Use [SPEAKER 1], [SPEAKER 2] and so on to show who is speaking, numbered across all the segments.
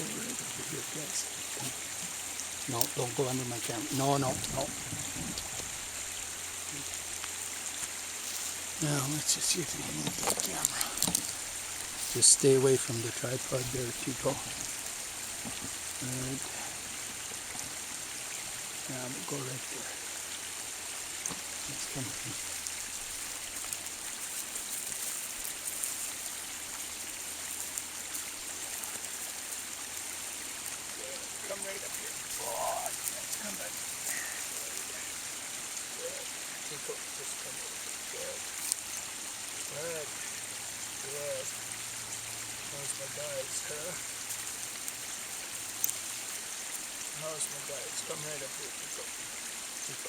[SPEAKER 1] right over here, guys. No, don't go under my camera. No, no, no. Now, let's just see if we can move this camera. Just stay away from the tripod there, Teeko. Right. Yeah, we'll go right there. Let's come in. Come right up here. Oh, yes, come back. Good. Teeko, just come over. Good. Good. Good. How's my guys, huh? How's my guys? Come right up here, Teeko. Teeko.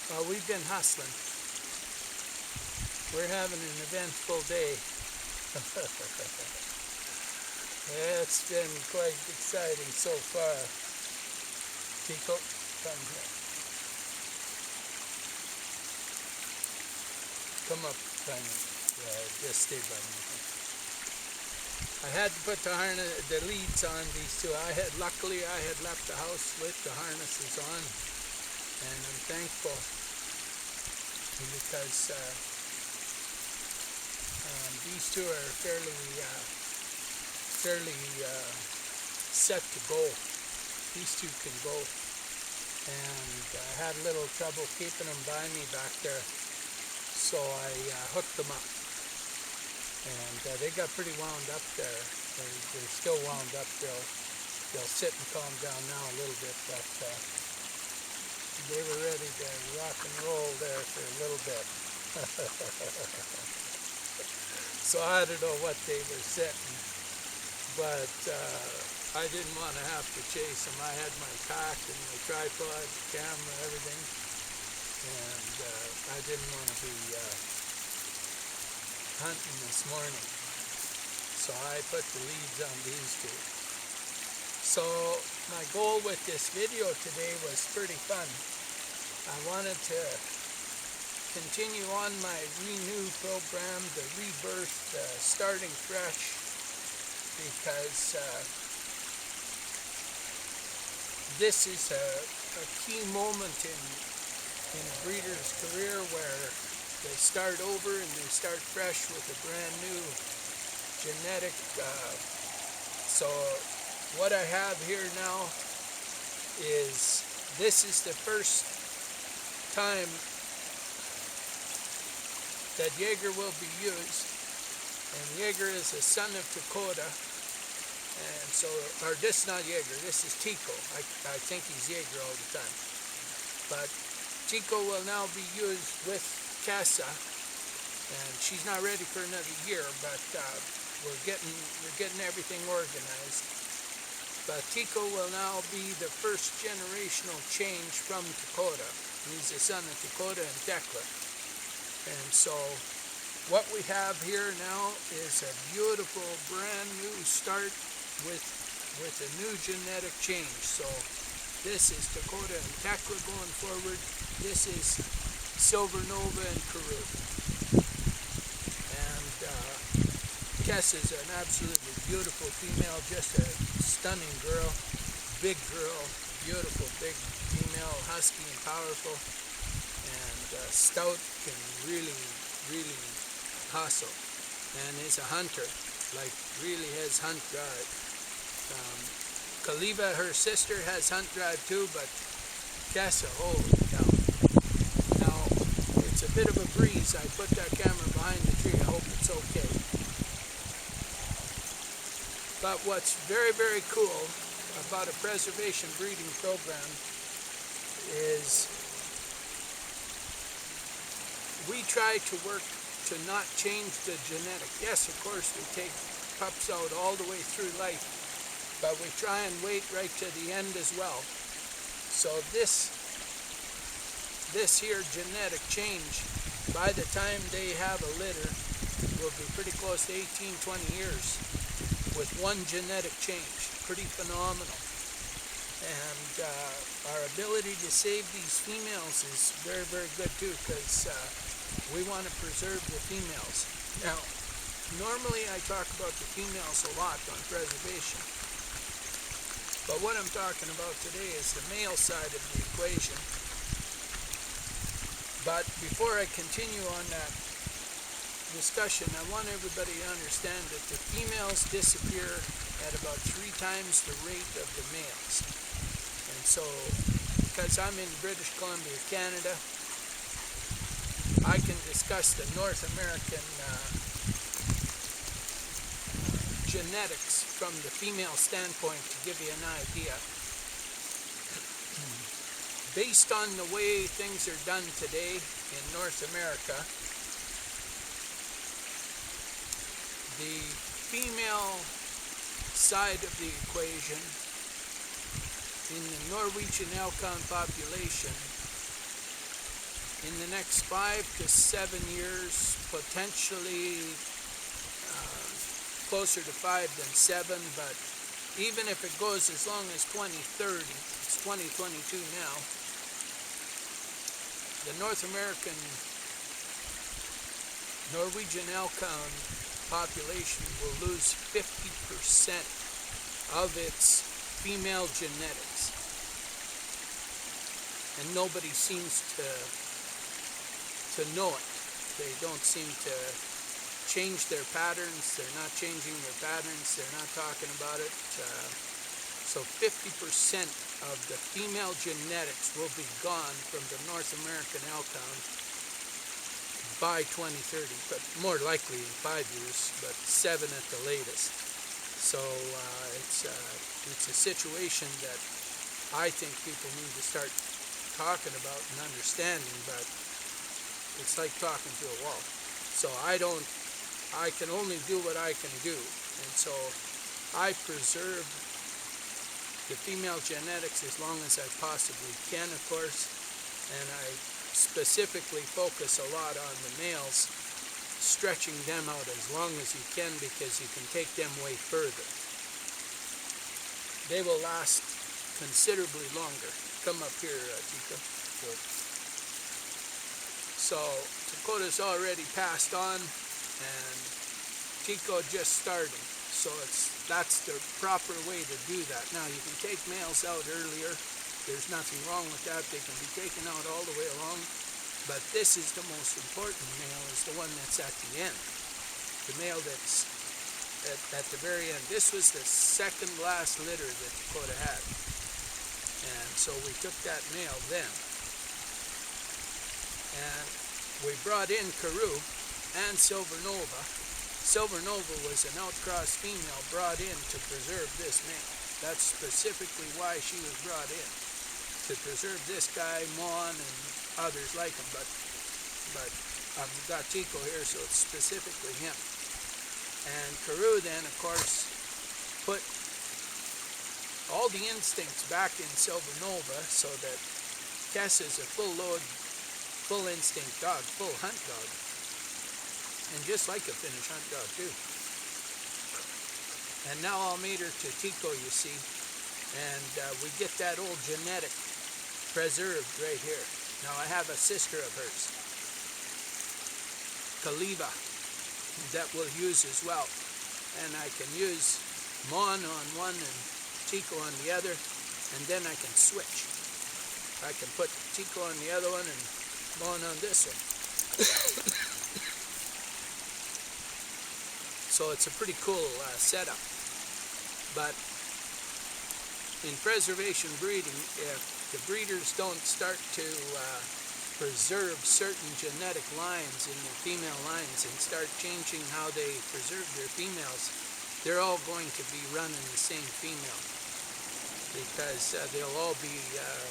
[SPEAKER 1] Well, we've been hustling. We're having an eventful day. It's been quite exciting so far. Teeko, come here. Come up by me. Just stay by me. I had to put the leads on these two. Luckily I had left the house with the harnesses on, and I'm thankful because these two are fairly set to go. These two can go, and I had a little trouble keeping them by me back there, so I hooked them up, and they got pretty wound up there. They're still wound up. They'll sit and calm down now a little bit, but they were ready to rock and roll there for a little bit. So I don't know what they were setting, but I didn't want to have to chase them. I had my pack and my tripod, the camera, everything, and I didn't want to be hunting this morning. So I put the leads on these two. So my goal with this video today was pretty fun. I wanted to continue on my renew program, the rebirth, starting fresh, because this is a key moment in a breeder's career where they start over and they start fresh with a brand new genetic. So what I have here now is, this is the first time that Jaeger will be used, and Jaeger is a son of Takoda, and so, or this is not Jaeger, this is Teeko. I think he's Jaeger all the time, but Teeko will now be used with Kessa, and she's not ready for another year, but we're getting everything organized. But Teeko will now be the first generational change from Takoda. He's the son of Takoda and Tekla. And so what we have here now is a beautiful brand new start with a new genetic change. So this is Takoda and Tekla going forward. This is Silver Nova and Karu. And Kessa is an absolutely beautiful female, just a stunning girl, big girl, beautiful big female, husky and powerful, and stout, and really hustle, and is a hunter, like really has hunt drive. Kaliva, her sister, has hunt drive too, but Kessa, holy cow. Now, it's a bit of a breeze. I put that camera behind the tree. I hope it's okay. But what's very, very cool about a preservation breeding program is we try to work to not change the genetic. Yes, of course, we take pups out all the way through life, but we try and wait right to the end as well. So this here genetic change, by the time they have a litter, will be pretty close to 18-20 years with one genetic change. Pretty phenomenal. And our ability to save these females is very, very good too, because we want to preserve the females. Now, normally I talk about the females a lot on preservation, but what I'm talking about today is the male side of the equation. But before I continue on that discussion, I want everybody to understand that the females disappear at about 3 times the rate of the males. And so, because I'm in British Columbia, Canada, I can discuss the North American genetics from the female standpoint to give you an idea. Based on the way things are done today in North America, the female side of the equation in the Norwegian Elkhound population in the next 5 to 7 years, potentially closer to 5 than 7, but even if it goes as long as 2030, it's 2022 now, the North American Norwegian Elkhound population will lose 50% of its female genetics, and nobody seems to know it. They don't seem to change their patterns. They're not changing their patterns. They're not talking about it. So 50% of the female genetics will be gone from the North American Elkhound by 2030, but more likely in 5 years, but 7 at the latest. So it's a situation that I think people need to start talking about and understanding, but it's like talking to a wall. So I can only do what I can do, and so I preserve the female genetics as long as I possibly can, of course, and I specifically focus a lot on the males, stretching them out as long as you can, because you can take them way further. They will last considerably longer. Come up here, Teeko. So Takoda's already passed on, and Teeko just starting. So that's the proper way to do that. Now you can take males out earlier. There's nothing wrong with that. They can be taken out all the way along. But this is the most important male, is the one that's at the end. The male that's at the very end. This was the second last litter that Takoda had. And so we took that male then. And we brought in Karu and Silver Nova. Silver Nova was an outcross female brought in to preserve this male. That's specifically why she was brought in, to preserve this guy, Mon, and others like him. But I've got Teeko here, so it's specifically him. And Karu then, of course, put all the instincts back in Silver Nova, so that Kessa's a full load, full instinct dog, full hunt dog. And just like a Finnish hunt dog too. And now I'll mate her to Teeko, you see, and we get that old genetic preserved right here. Now I have a sister of hers, Kaliva, that we'll use as well, and I can use Mon on one and Teeko on the other, and then I can switch. I can put Teeko on the other one and Mon on this one. So it's a pretty cool setup. But in preservation breeding, if the breeders don't start to preserve certain genetic lines in their female lines and start changing how they preserve their females, they're all going to be running the same female, because they'll all be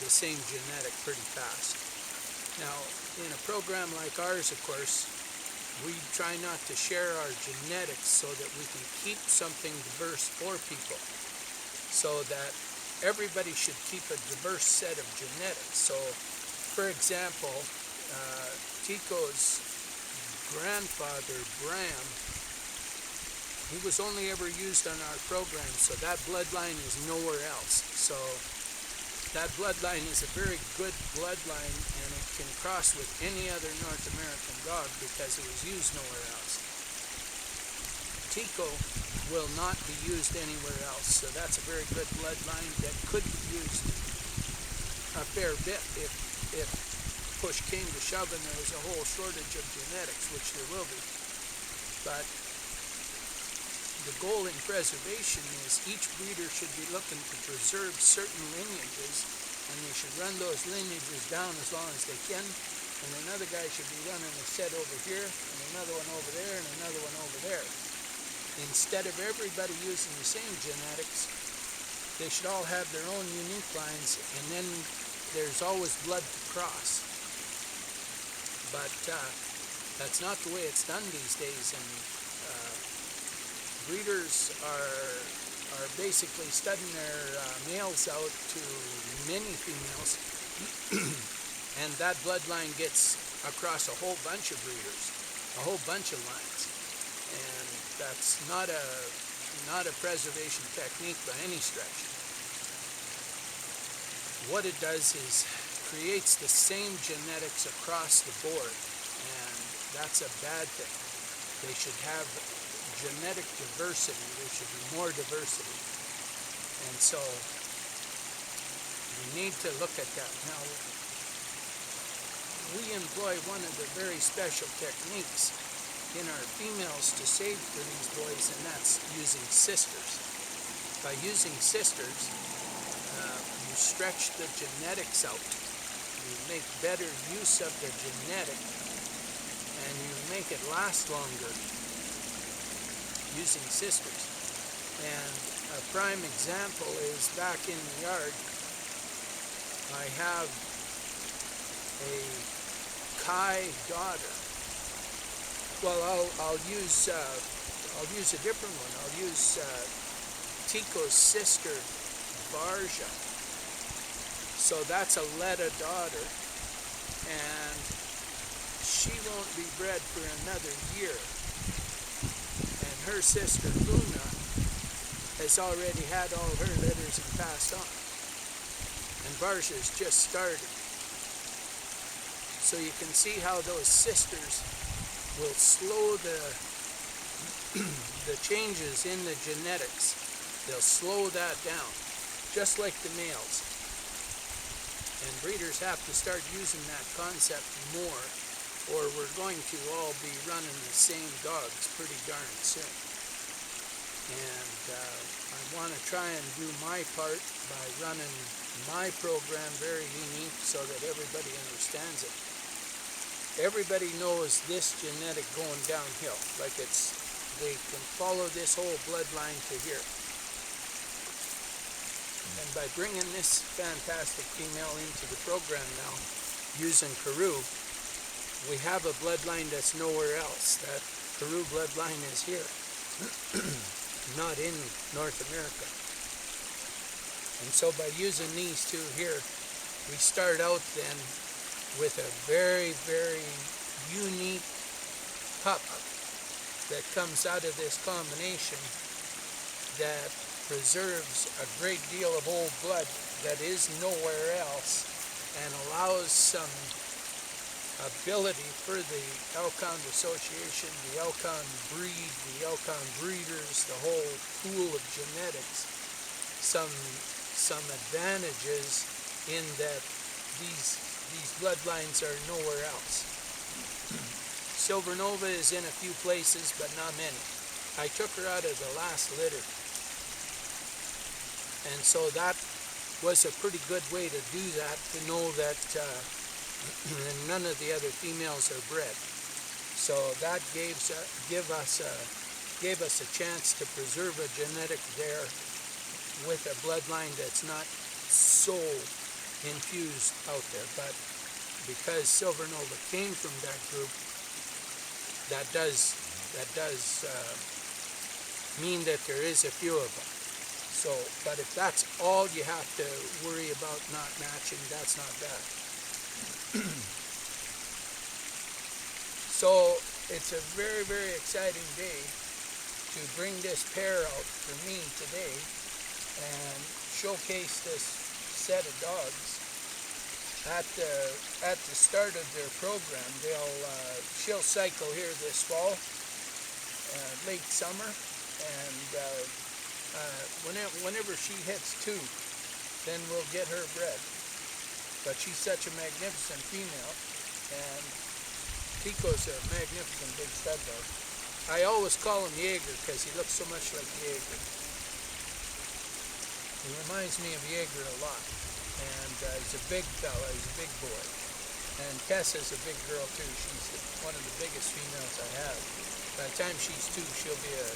[SPEAKER 1] the same genetic pretty fast. Now, in a program like ours, of course, we try not to share our genetics so that we can keep something diverse for people, so that everybody should keep a diverse set of genetics. So, for example, Teeko's grandfather, Bram, he was only ever used on our program, so that bloodline is nowhere else. So That bloodline is a very good bloodline, and it can cross with any other North American dog because it was used nowhere else. Teeko will not be used anywhere else, so that's a very good bloodline that could be used a fair bit if push came to shove and there was a whole shortage of genetics, which there will be. But the goal in preservation is each breeder should be looking to preserve certain lineages, and they should run those lineages down as long as they can, and another guy should be running a set over here, and another one over there, and another one over there. Instead of everybody using the same genetics, they should all have their own unique lines, and then there's always blood to cross. But that's not the way it's done these days, and breeders are basically studying their males out to many females, and that bloodline gets across a whole bunch of breeders, a whole bunch of lines, and that's not a preservation technique by any stretch. What it does is creates the same genetics across the board, and that's a bad thing. They should have genetic diversity. There should be more diversity, and so we need to look at that. Now, we employ one of the very special techniques in our females to save for these boys, and that's using sisters. By using sisters, you stretch the genetics out. You make better use of the genetic, and you make it last longer using sisters. And a prime example is back in the yard, I have a Kai daughter. Well, I'll use a different one. I'll use Teeko's sister, Barja. So that's a Letta daughter, and she won't be bred for another year. And her sister, Luna, has already had all her litters and passed on. And Barja's just started. So you can see how those sisters will slow the changes in the genetics. They'll slow that down, just like the males. And breeders have to start using that concept more, or we're going to all be running the same dogs pretty darn soon. And I want to try and do my part by running my program very unique so that everybody understands it. Everybody knows this genetic going downhill, like they can follow this whole bloodline to here. And by bringing this fantastic female into the program now, using Karu, we have a bloodline that's nowhere else. That Karu bloodline is here, not in North America. And so by using these two here, we start out then with a very, very unique pup that comes out of this combination that preserves a great deal of old blood that is nowhere else, and allows some ability for the Elkhound Association, the Elkhound breed, the Elkhound breeders, the whole pool of genetics, some advantages in that these bloodlines are nowhere else. Silver Nova is in a few places, but not many. I took her out of the last litter, and so that was a pretty good way to do that, to know that none of the other females are bred. So that gave us a chance to preserve a genetic there with a bloodline that's not so infused out there. But because Silver Nova came from that group, that does mean that there is a few of them. So, but if that's all you have to worry about not matching, that's not bad. So it's a very, very exciting day to bring this pair out for me today and showcase this set of dogs. At the start of their program, she'll cycle here this fall, late summer, and whenever she hits 2, then we'll get her bred. But she's such a magnificent female, and Teeko's a magnificent big stud dog. I always call him Jaeger because he looks so much like Jaeger. He reminds me of Jaeger a lot. And he's a big fella, he's a big boy. And Kessa's a big girl too. She's one of the biggest females I have. By the time she's 2, she'll be a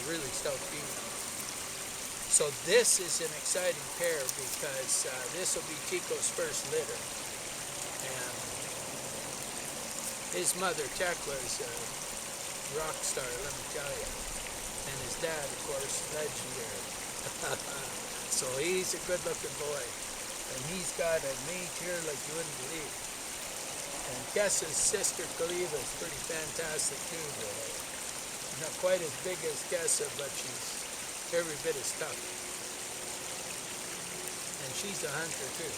[SPEAKER 1] really stout female. So this is an exciting pair because this will be Teeko's first litter. And his mother, Tekla, is a rock star, let me tell you. And his dad, of course, legendary. So he's a good-looking boy. And he's got a mate here like you wouldn't believe. And Kessa's sister, Kaliva, is pretty fantastic too. Not quite as big as Kessa, but she's every bit as tough. And she's a hunter too.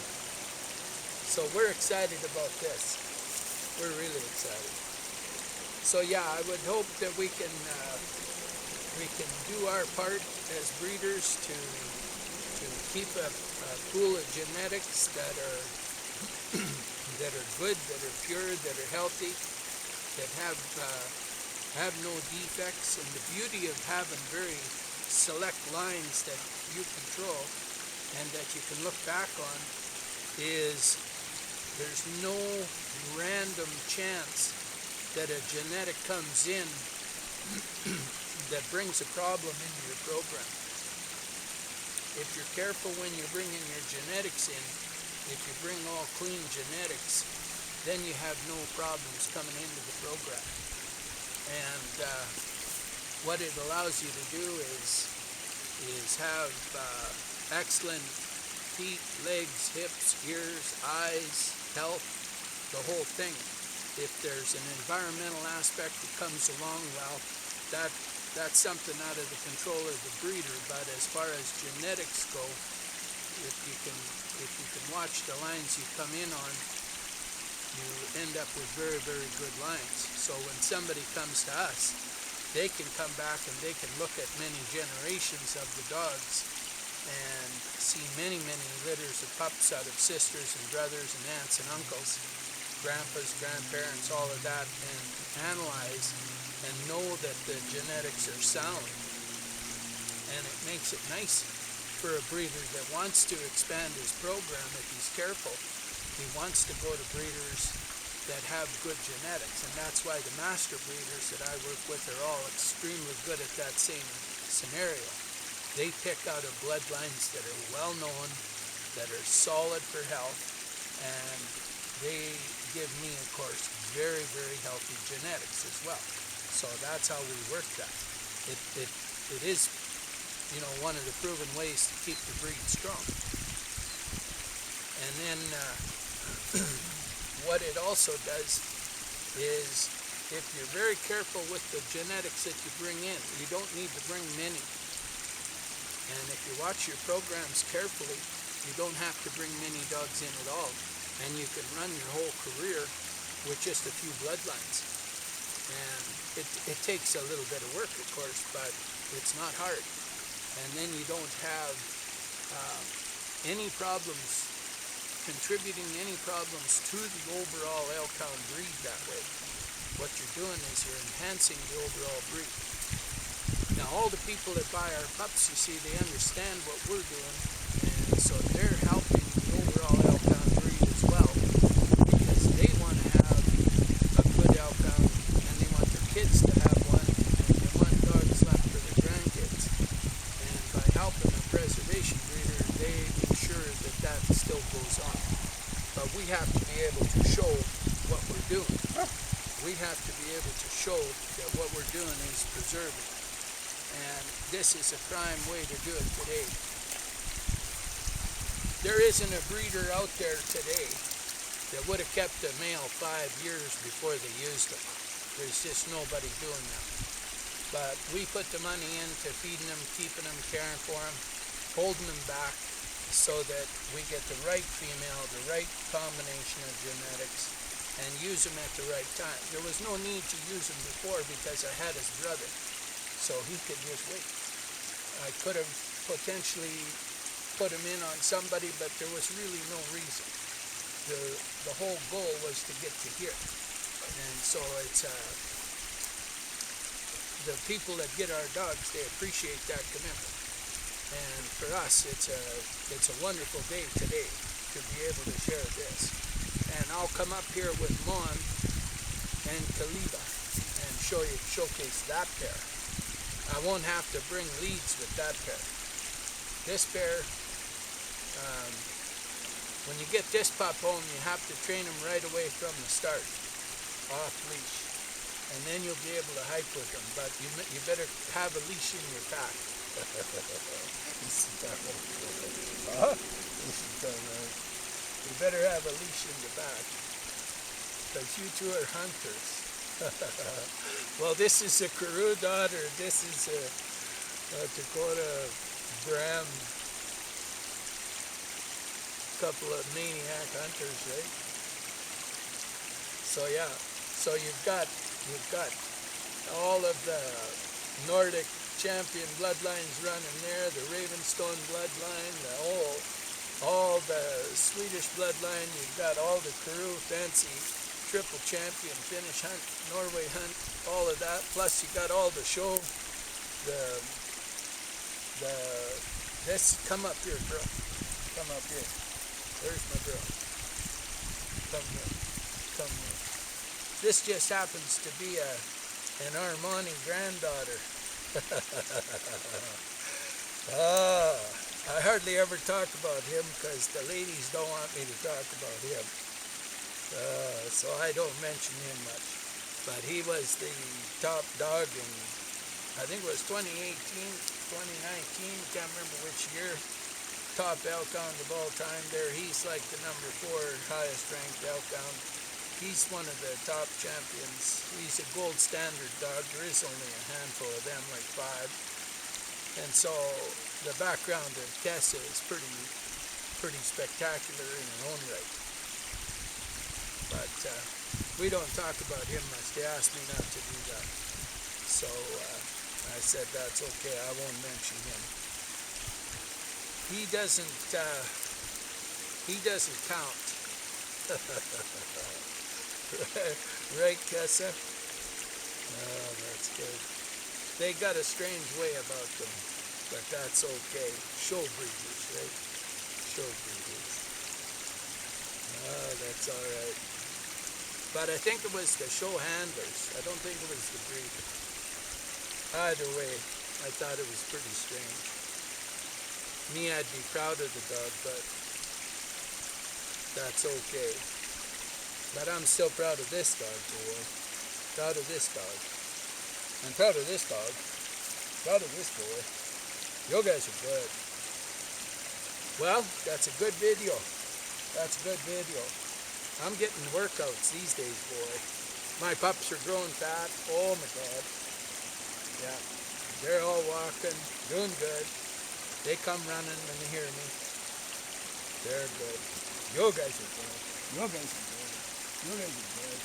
[SPEAKER 1] So we're excited about this. We're really excited. So yeah, I would hope that we can do our part as breeders to keep a pool of genetics that are good, that are pure, that are healthy, that have no defects. And the beauty of having very select lines that you control and that you can look back on is there's no random chance that a genetic comes in that brings a problem into your program. If you're careful when you bring in your genetics in, if you bring all clean genetics, then you have no problems coming into the program. And what it allows you to do is have excellent feet, legs, hips, ears, eyes, health, the whole thing. If there's an environmental aspect that comes along, well, that's something out of the control of the breeder. But as far as genetics go, if you can watch the lines you come in on, you end up with very, very good lines. So when somebody comes to us, they can come back and they can look at many generations of the dogs and see many, many litters of pups out of sisters and brothers and aunts and uncles, grandpas, grandparents, all of that, and analyze and know that the genetics are sound. And it makes it nice for a breeder that wants to expand his program. If he's careful, he wants to go to breeders that have good genetics. And that's why the master breeders that I work with are all extremely good at that same scenario. They pick out of bloodlines that are well known, that are solid for health, and they give me, of course, very, very healthy genetics as well. So that's how we work that. It is, one of the proven ways to keep the breed strong. And then what it also does is, if you're very careful with the genetics that you bring in, you don't need to bring many. And if you watch your programs carefully, you don't have to bring many dogs in at all. And you can run your whole career with just a few bloodlines. And it takes a little bit of work, of course, but it's not hard. And then you don't have any problems, contributing any problems to the overall Elkhound breed that way. What you're doing is you're enhancing the overall breed. Now, all the people that buy our pups, you see, they understand what we're doing, and so they're helping the overall Elkhound breed as well, because they want to have a good Elkhound, and they want their kids to have one, and they want dogs left for their grandkids. And by helping a preservation breeder, they ensure that that still goes on. But we have to be able to show what we're doing. We have to be able to show that what we're doing is preserving. And this is a prime way to do it today. There isn't a breeder out there today that would have kept a male 5 years before they used them. There's just nobody doing that. But we put the money into feeding them, keeping them, caring for them, holding them back, so that we get the right female, the right combination of genetics, and use them at the right time. There was no need to use them before because I had his brother, so he could just wait. I could have potentially put him in on somebody, but there was really no reason. The whole goal was to get to here. And so it's the people that get our dogs, they appreciate that commitment. And for us, it's a wonderful day today to be able to share this. And I'll come up here with Mon and Kaliba and showcase that pair. I won't have to bring leads with that pair. This pair, when you get this pup home, you have to train him right away from the start, off leash, and then you'll be able to hike with him. But you better have a leash in your pack. You better have a leash in your back, because you two are hunters. Well, this is a Karu daughter. This is a Takoda Bram. Couple of maniac hunters, right? So yeah, so you've got all of the Nordic champion bloodlines running there, the Ravenstone bloodline, all the Swedish bloodline. You've got all the Karu fancy triple champion Finnish hunt, Norway hunt, all of that. Plus you got all the show, this. Come up here, bro. Come up here. There's my girl. Come here. Come here. This just happens to be an Armani granddaughter. I hardly ever talk about him because the ladies don't want me to talk about him. So I don't mention him much. But he was the top dog in, I think it was 2018, 2019, can't remember which year. Top elkhound of all time there. He's like the number 4 highest ranked elkhound. He's one of the top champions. He's a gold standard dog. There is only a handful of them, like 5. And so the background of Kessa is pretty spectacular in her own right. But we don't talk about him much. They asked me not to do that. So I said that's okay. I won't mention him. He doesn't count. Right, Kessa? Oh, that's good. They got a strange way about them, but that's okay. Show breeders, right? Show breeders. Oh, that's all right. But I think it was the show handlers. I don't think it was the breeder. Either way, I thought it was pretty strange. Me, I'd be proud of the dog, but that's okay. But I'm still proud of this dog, boy. Proud of this dog. I'm proud of this dog. Proud of this boy. You guys are good. Well, that's a good video. That's a good video. I'm getting workouts these days, boy. My pups are growing fat. Oh my God. Yeah. They're all walking, doing good. They come running when they hear me. They're good. You guys are good. You guys are good. You guys are good.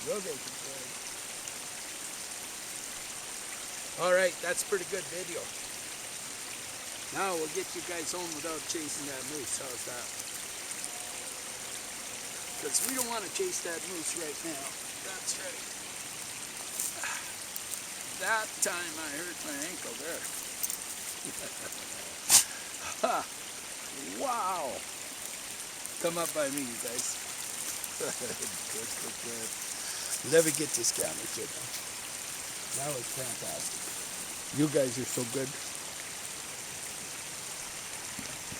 [SPEAKER 1] You guys are good. All right, that's a pretty good video. Now we'll get you guys home without chasing that moose. How's that? Because we don't want to chase that moose right now. That's right. That time I hurt my ankle there. Wow! Come up by me, you guys. Good. Let me get this camera, kid. That was fantastic. You guys are so good.